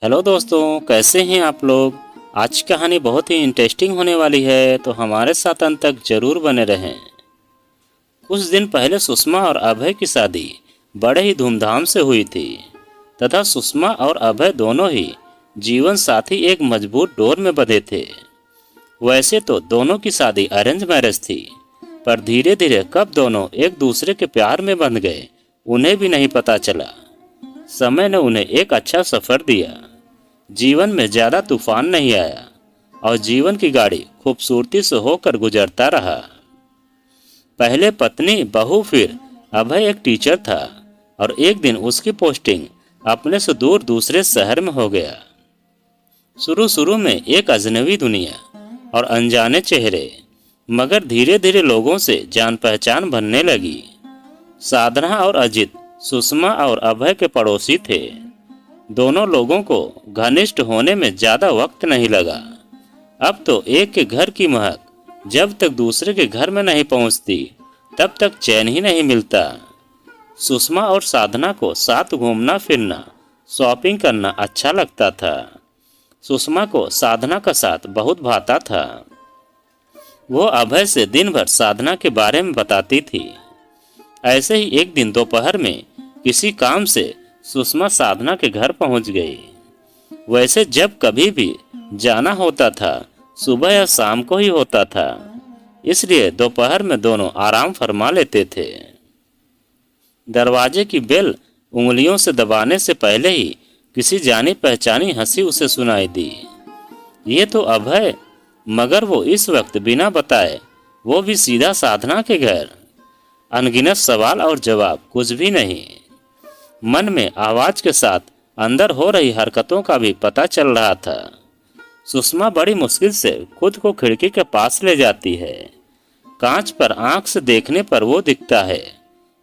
Hello दोस्तों, कैसे हैं आप लोग। आज की कहानी बहुत ही इंटरेस्टिंग होने वाली है, तो हमारे साथ अंत तक जरूर बने रहें। कुछ दिन पहले सुषमा और अभय की शादी बड़े ही धूमधाम से हुई थी तथा सुषमा और अभय दोनों ही जीवन साथी एक मजबूत डोर में बंधे थे। वैसे तो दोनों की शादी अरेंज मैरिज थी, पर धीरे धीरे कब दोनों एक दूसरे के प्यार में बंध गए उन्हें भी नहीं पता चला। समय ने उन्हें एक अच्छा सफर दिया। जीवन में ज्यादा तूफान नहीं आया और जीवन की गाड़ी खूबसूरती से होकर गुजरता रहा। पहले पत्नी बहू, फिर अभय एक टीचर था और एक दिन उसकी पोस्टिंग अपने से दूर दूसरे शहर में हो गया। शुरू शुरू में एक अजनबी दुनिया और अनजाने चेहरे, मगर धीरे धीरे लोगों से जान पहचान बनने लगी। साधना और अजित सुषमा और अभय के पड़ोसी थे। दोनों लोगों को घनिष्ठ होने में ज्यादा वक्त नहीं लगा। अब तो एक के घर की महक जब तक दूसरे के घर में नहीं पहुंचती तब तक चैन ही नहीं मिलता। सुषमा और साधना को साथ घूमना फिरना, शॉपिंग करना अच्छा लगता था। सुषमा को साधना का साथ बहुत भाता था। वो अभय से दिन भर साधना के बारे में बताती थी। ऐसे ही एक दिन दोपहर में किसी काम से सुषमा साधना के घर पहुंच गई। वैसे जब कभी भी जाना होता था सुबह या शाम को ही होता था, इसलिए दोपहर में दोनों आराम फरमा लेते थे। दरवाजे की बेल उंगलियों से दबाने से पहले ही किसी जानी पहचानी हंसी उसे सुनाई दी। ये तो अभय, मगर वो इस वक्त बिना बताए वो भी सीधा साधना के घर। अनगिनत सवाल और जवाब, कुछ भी नहीं। मन में आवाज के साथ अंदर हो रही हरकतों का भी पता चल रहा था। सुषमा बड़ी मुश्किल से खुद को खिड़की के पास ले जाती है। कांच पर आंख से देखने पर वो दिखता है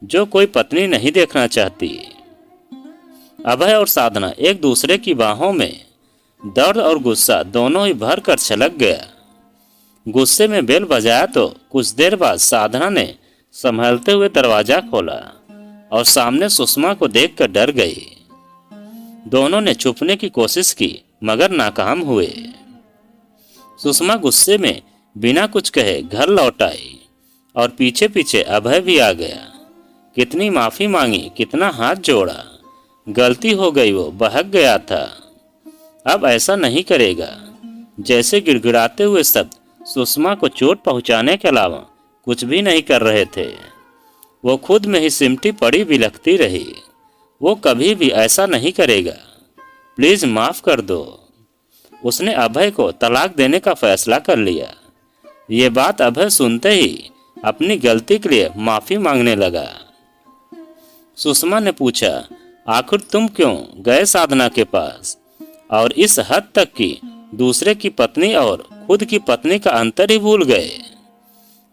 जो कोई पत्नी नहीं देखना चाहती। अभय और साधना एक दूसरे की बाहों में, दर्द और गुस्सा दोनों ही भर कर छलक गया। गुस्से में बेल बजाया तो कुछ देर बाद साधना ने संभलते हुए दरवाजा खोला और सामने सुषमा को देखकर डर गई। दोनों ने छुपने की कोशिश की मगर नाकाम हुए। सुषमा गुस्से में बिना कुछ कहे घर लौट आई और पीछे पीछे अभय भी आ गया। कितनी माफी मांगी, कितना हाथ जोड़ा, गलती हो गई, वो बहक गया था। अब ऐसा नहीं करेगा। जैसे गिड़गिड़ाते हुए शब्द सुषमा को चोट पहुंचाने के अलावा कुछ भी नहीं कर रहे थे। वो खुद में ही सिमटी पड़ी बिलखती रही। वो कभी भी ऐसा नहीं करेगा, प्लीज माफ कर दो। उसने अभय को तलाक देने का फैसला कर लिया। ये बात अभय सुनते ही अपनी गलती के लिए माफी मांगने लगा। सुषमा ने पूछा, आखिर तुम क्यों गए साधना के पास और इस हद तक कि दूसरे की पत्नी और खुद की पत्नी का अंतर ही भूल गए।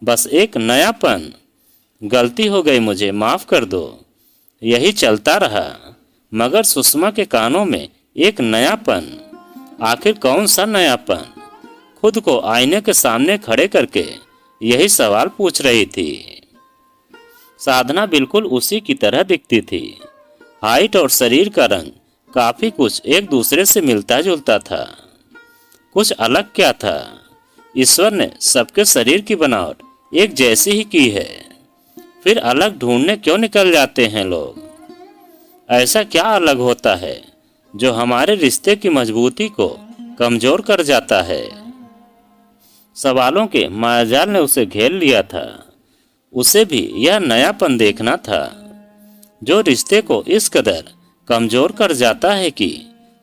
बस एक नयापन, गलती हो गई, मुझे माफ कर दो। यही चलता रहा, मगर सुषमा के कानों में एक नयापन। आखिर कौन सा नयापन? खुद को आईने के सामने खड़े करके यही सवाल पूछ रही थी। साधना बिल्कुल उसी की तरह दिखती थी। हाइट और शरीर का रंग काफी कुछ एक दूसरे से मिलता जुलता था। कुछ अलग क्या था? ईश्वर ने सबके शरीर की बनावट एक जैसी ही की है, फिर अलग ढूंढने क्यों निकल जाते हैं लोग? ऐसा क्या अलग होता है जो हमारे रिश्ते की मजबूती को कमजोर कर जाता है? सवालों के मायाजाल ने उसे घेर लिया था। उसे भी यह नयापन देखना था जो रिश्ते को इस कदर कमजोर कर जाता है कि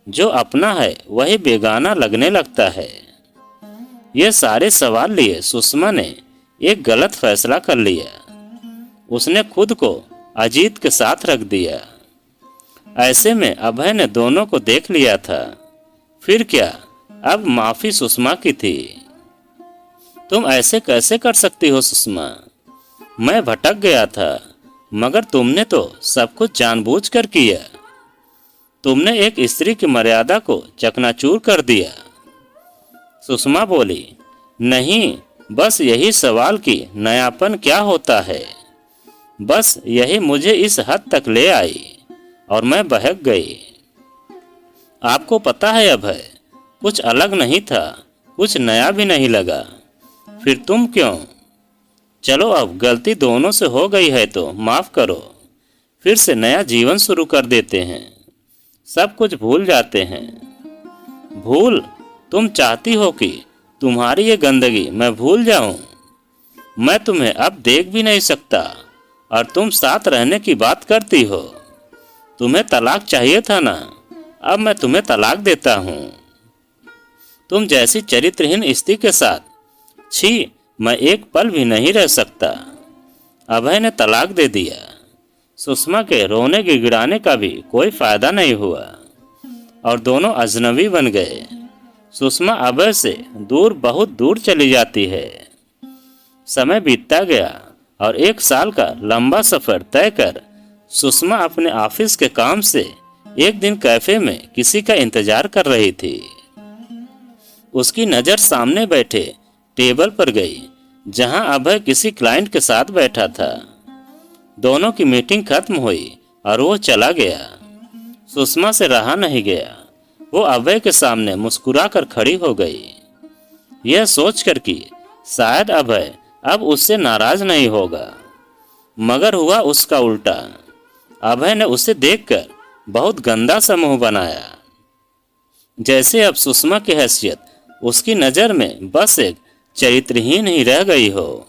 जो अपना है वही बेगाना लगने लगता है। ये सारे सवाल लिए सुषमा ने एक गलत फैसला कर लिया। उसने खुद को अजीत के साथ रख दिया। ऐसे में अभय ने दोनों को देख लिया था। फिर क्या, अब माफी सुषमा की थी। तुम ऐसे कैसे कर सकती हो सुषमा? मैं भटक गया था, मगर तुमने तो सब कुछ जानबूझकर किया। तुमने एक स्त्री की मर्यादा को चकनाचूर कर दिया। सुषमा बोली, नहीं, बस यही सवाल कि नयापन क्या होता है। बस यही मुझे इस हद तक ले आई और मैं बहक गई। आपको पता है अभय, कुछ अलग नहीं था, कुछ नया भी नहीं लगा। फिर तुम क्यों? चलो अब गलती दोनों से हो गई है तो माफ करो, फिर से नया जीवन शुरू कर देते हैं, सब कुछ भूल जाते हैं। भूल? तुम चाहती हो कि तुम्हारी ये गंदगी मैं भूल जाऊं? मैं तुम्हें अब देख भी नहीं सकता और तुम साथ रहने की बात करती हो। तुम्हें तलाक चाहिए था ना, अब मैं तुम्हें तलाक देता हूँ। तुम जैसी चरित्रहीन स्त्री के साथ, छी, मैं एक पल भी नहीं रह सकता। अभय ने तलाक दे दिया। सुषमा के रोने गिड़गिड़ाने का भी कोई फायदा नहीं हुआ और दोनों अजनबी बन गए। सुषमा अभय से दूर, बहुत दूर चली जाती है। समय बीतता गया और 1 साल का लंबा सफर तय कर सुषमा अपने ऑफिस के काम से एक दिन कैफे में किसी का इंतजार कर रही थी। उसकी नज़र सामने बैठे टेबल पर गई जहां अभय किसी क्लाइंट के साथ बैठा था। दोनों की मीटिंग खत्म हुई और वो चला गया। सुषमा से रहा नहीं गया, वो अभय के सामने मुस्कुराकर खड़ी हो गई, यह सोचकर कि शायद अभय अब उससे नाराज नहीं होगा। मगर हुआ उसका उल्टा। अभय ने उसे देखकर बहुत गंदा सा मुंह बनाया, जैसे अब सुषमा की हैसियत उसकी नज़र में बस एक चरित्रहीन ही रह गई हो।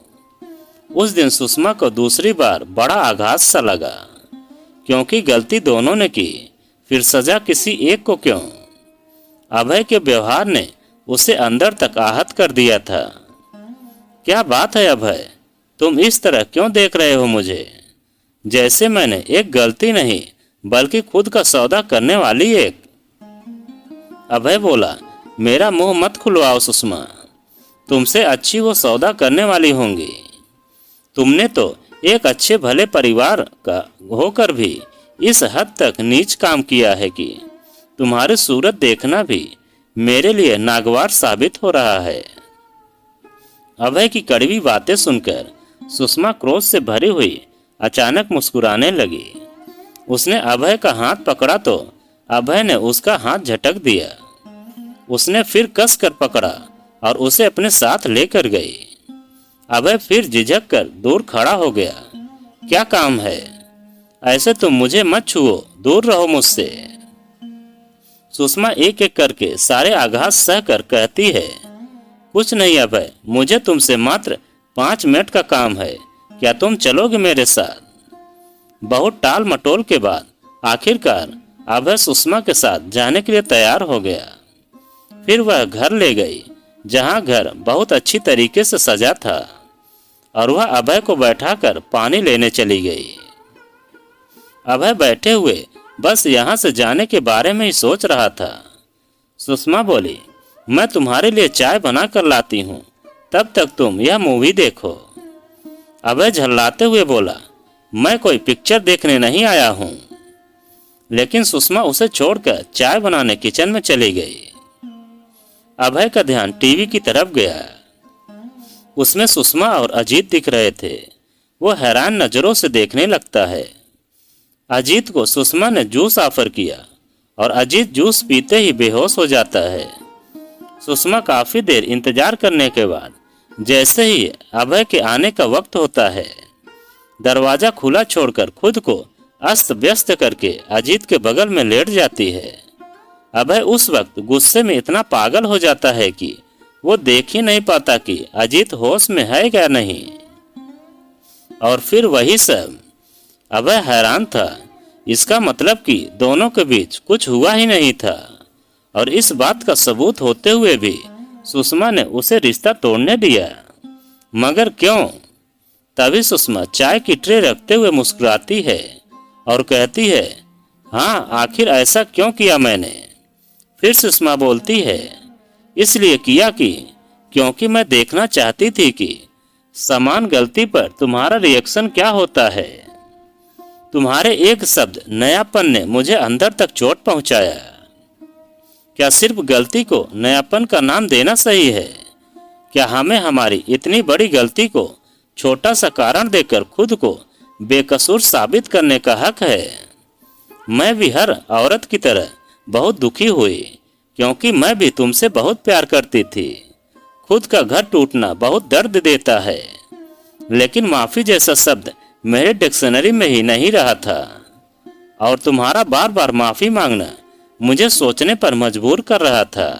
उस दिन सुषमा को दूसरी बार बड़ा आघात सा लगा, क्योंकि गलती दोनों ने की, फिर सजा किसी एक को क्यों? अभय के व्यवहार ने उसे अंदर तक आहत कर दिया था। क्या बात है अभय, तुम इस तरह क्यों देख रहे हो मुझे, जैसे मैंने एक गलती नहीं बल्कि खुद का सौदा करने वाली एक। अभय बोला, मेरा मुंह मत खुलवाओ सुषमा, तुमसे अच्छी वो सौदा करने वाली होंगी। तुमने तो एक अच्छे भले परिवार का होकर भी इस हद तक नीच काम किया है कि तुम्हारी सूरत देखना भी मेरे लिए नागवार साबित हो रहा है। अभय की कड़वी बातें सुनकर सुषमा क्रोध से भरी हुई अचानक मुस्कुराने लगी। उसने अभय का हाथ पकड़ा तो अभय ने उसका हाथ झटक दिया। उसने फिर कस कर पकड़ा और उसे अपने साथ लेकर गई। अभय फिर झिझक कर दूर खड़ा हो गया। क्या काम है? ऐसे तुम मुझे मत छुओ, दूर रहो मुझसे। सुषमा एक एक करके सारे आघात सह कर कहती है, कुछ नहीं अभय, मुझे तुमसे मात्र 5 मिनट का काम है, क्या तुम चलोगे मेरे साथ? बहुत टाल मटोल के बाद आखिरकार अभय सुषमा के साथ जाने के लिए तैयार हो गया। फिर वह घर ले गई, जहां घर बहुत अच्छी तरीके से सजा था, और वह अभय को बैठाकर पानी लेने चली गई। अभय बैठे हुए बस यहाँ से जाने के बारे में ही सोच रहा था। सुषमा बोली, मैं तुम्हारे लिए चाय बना कर लाती हूँ, तब तक तुम यह मूवी देखो। अभय झल्लाते हुए बोला, मैं कोई पिक्चर देखने नहीं आया हूँ। लेकिन सुषमा उसे छोड़कर चाय बनाने किचन में चली गई। अभय का ध्यान टीवी की तरफ गया। उसमें सुषमा और अजीत दिख रहे थे। वो हैरान नजरों से देखने लगता है। अजीत को सुषमा ने जूस ऑफर किया और अजीत जूस पीते ही बेहोश हो जाता है। सुषमा काफी देर इंतजार करने के बाद जैसे ही अभय के आने का वक्त होता है, दरवाजा खुला छोड़कर खुद को अस्त व्यस्त करके अजीत के बगल में लेट जाती है। अभय उस वक्त गुस्से में इतना पागल हो जाता है कि वो देख ही नहीं पाता कि अजीत होश में है क्या नहीं। और फिर वही सब। अभय हैरान था। इसका मतलब कि दोनों के बीच कुछ हुआ ही नहीं था, और इस बात का सबूत होते हुए भी सुषमा ने उसे रिश्ता तोड़ने दिया। मगर क्यों? तभी सुषमा चाय की ट्रे रखते हुए मुस्कुराती है और कहती है, हाँ, आखिर ऐसा क्यों किया मैंने? फिर सुषमा बोलती है, इसलिए किया कि क्योंकि मैं देखना चाहती थी कि समान गलती पर तुम्हारा रिएक्शन क्या होता है। तुम्हारे एक शब्द नयापन ने मुझे अंदर तक चोट पहुंचाया। क्या सिर्फ गलती को नयापन का नाम देना सही है? क्या हमें हमारी इतनी बड़ी गलती को छोटा सा कारण देकर खुद को बेकसूर साबित करने का हक है? मैं भी हर औरत की तरह बहुत दुखी हुई, क्योंकि मैं भी तुमसे बहुत प्यार करती थी। खुद का घर टूटना बहुत दर्द देता है, लेकिन माफी जैसा शब्द मेरे डिक्शनरी में ही नहीं रहा था। और तुम्हारा बार बार माफी मांगना मुझे सोचने पर मजबूर कर रहा था।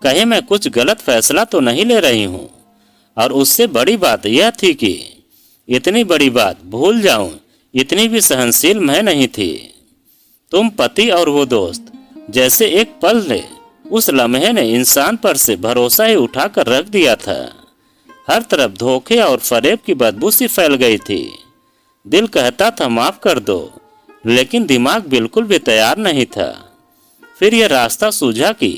कहीं मैं कुछ गलत फैसला तो नहीं ले रही हूँ। और उससे बड़ी बात यह थी कि इतनी बड़ी बात भूल जाऊं, इतनी भी सहनशील मैं नहीं थी। तुम पति और वो दोस्त, जैसे एक पल ने, उस लम्हे ने इंसान पर से भरोसा ही उठा कर रख दिया था। हर तरफ धोखे और फरेब की बदबू सी फैल गई थी। दिल कहता था माफ कर दो, लेकिन दिमाग बिल्कुल भी तैयार नहीं था। फिर यह रास्ता सूझा कि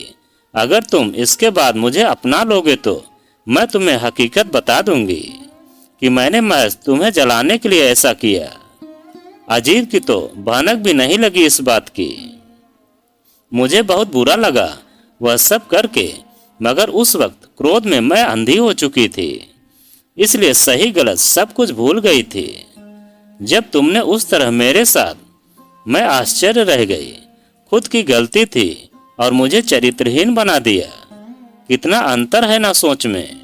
अगर तुम इसके बाद मुझे अपना लोगे तो मैं तुम्हें हकीकत बता दूंगी कि मैंने महज तुम्हें जलाने के लिए ऐसा किया। अजीब की तो भनक भी नहीं लगी इस बात की। मुझे बहुत बुरा लगा वह सब करके, मगर उस वक्त क्रोध में मैं अंधी हो चुकी थी, इसलिए सही गलत सब कुछ भूल गई थी। जब तुमने उस तरह मेरे साथ, मैं आश्चर्य रह गई। खुद की गलती थी और मुझे चरित्रहीन बना दिया। कितना अंतर है ना सोच में।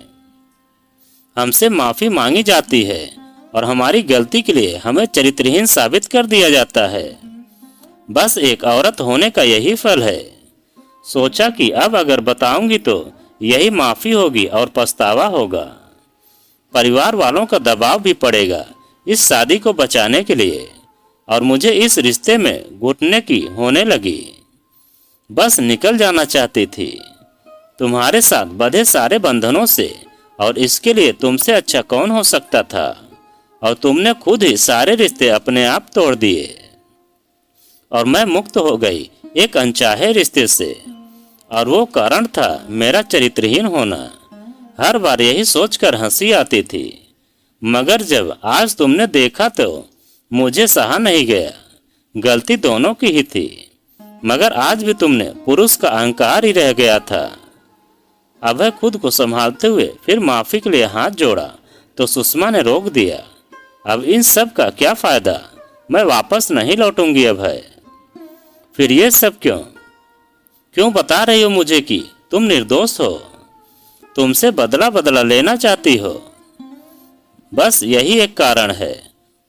हमसे माफी मांगी जाती है और हमारी गलती के लिए हमें चरित्रहीन साबित कर दिया जाता है। बस एक औरत होने का यही फल है। सोचा कि अब अगर बताऊंगी तो यही माफी होगी और पछतावा होगा। परिवार वालों का दबाव भी पड़ेगा इस शादी को बचाने के लिए, और मुझे इस रिश्ते में घुटने की होने लगी। बस निकल जाना चाहती थी तुम्हारे साथ बंधे सारे बंधनों से, और इसके लिए तुमसे अच्छा कौन हो सकता था। और तुमने खुद ही सारे रिश्ते अपने आप तोड़ दिए और मैं मुक्त हो गई एक अनचाहे रिश्ते से। और वो कारण था मेरा चरित्रहीन होना। हर बार यही सोचकर हंसी आती थी, मगर जब आज तुमने देखा तो मुझे सहा नहीं गया। गलती दोनों की ही थी, मगर आज भी तुमने पुरुष का अहंकार ही रह गया था। अभय खुद को संभालते हुए फिर माफी के लिए हाथ जोड़ा तो सुषमा ने रोक दिया। अब इन सब का क्या फायदा, मैं वापस नहीं लौटूंगी अभय। फिर ये सब क्यों बता रही हो मुझे कि तुम निर्दोष हो, तुमसे बदला लेना चाहती हो। बस यही एक कारण है।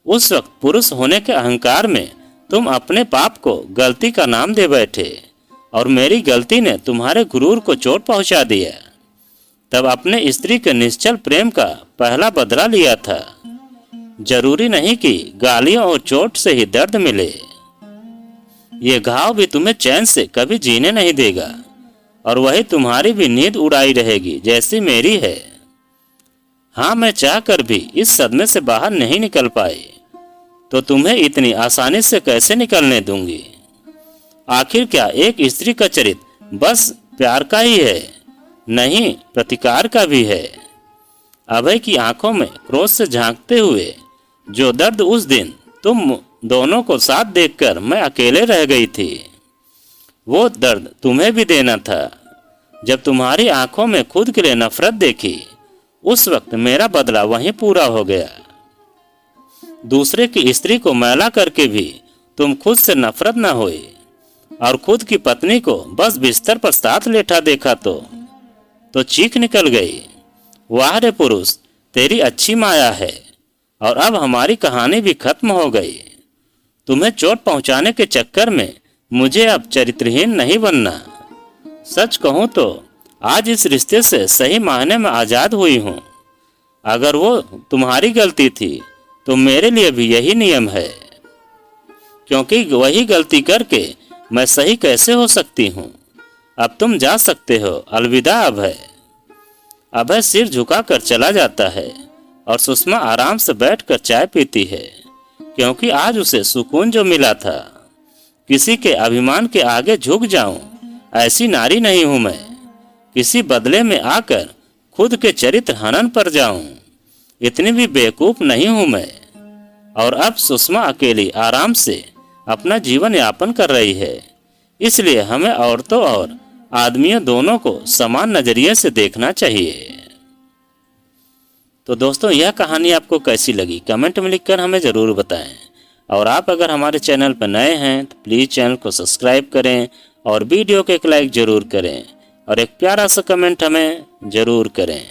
उस वक्त पुरुष होने के अहंकार में तुम अपने पाप को गलती का नाम दे बैठे, और मेरी गलती ने तुम्हारे गुरूर को चोट पहुंचा दिया। तब अपने स्त्री के निश्चल प्रेम का पहला बदला लिया था। जरूरी नहीं कि गालियों और चोट से ही दर्द मिले। ये घाव भी तुम्हें चैन से कभी जीने नहीं देगा, और वही तुम्हारी भी नींद उड़ाई रहेगी जैसी मेरी है। हाँ, मैं चाहकर भी इस सदमे से बाहर नहीं निकल पाई, तो तुम्हें इतनी आसानी से कैसे निकलने दूंगी। आखिर क्या एक स्त्री का चरित्र बस प्यार का ही है? नहीं, प्रतिकार का भी है। अभय की आंखों में क्रोध से झांकते हुए, जो दर्द उस दिन तुम दोनों को साथ देखकर मैं अकेले रह गई थी, वो दर्द तुम्हें भी देना था। जब तुम्हारी आंखों में खुद के लिए नफरत देखी, उस वक्त मेरा बदला वहीं पूरा हो गया। दूसरे की स्त्री को मैला करके भी तुम खुद से नफरत न हुई, और खुद की पत्नी को बस बिस्तर पर साथ लेटा देखा तो चीख निकल गई। वाह रे पुरुष, तेरी अच्छी माया है। और अब हमारी कहानी भी खत्म हो गई। तुम्हें चोट पहुंचाने के चक्कर में मुझे अब चरित्रहीन नहीं बनना। सच कहूं तो आज इस रिश्ते से सही मायने में आजाद हुई हूं। अगर वो तुम्हारी गलती थी तो मेरे लिए भी यही नियम है, क्योंकि वही गलती करके मैं सही कैसे हो सकती हूँ। अब तुम जा सकते हो। अलविदा अभय। अभय सिर झुकाकर चला जाता है, और सुषमा आराम से बैठकर चाय पीती है, क्योंकि आज उसे सुकून जो मिला था। किसी के अभिमान के आगे झुक जाऊं, ऐसी नारी नहीं हूं मैं। किसी बदले में आकर खुद के चरित्र हनन पर जाऊं, इतनी भी बेवकूफ नहीं हूं मैं। और अब सुषमा अकेली आराम से अपना जीवन यापन कर रही है, इसलिए हमें औरतों और आदमियों दोनों को समान नजरिए से देखना चाहिए। तो दोस्तों, यह कहानी आपको कैसी लगी कमेंट में लिखकर हमें ज़रूर बताएं। और आप अगर हमारे चैनल पर नए हैं तो प्लीज़ चैनल को सब्सक्राइब करें और वीडियो को एक लाइक ज़रूर करें और एक प्यारा सा कमेंट हमें ज़रूर करें।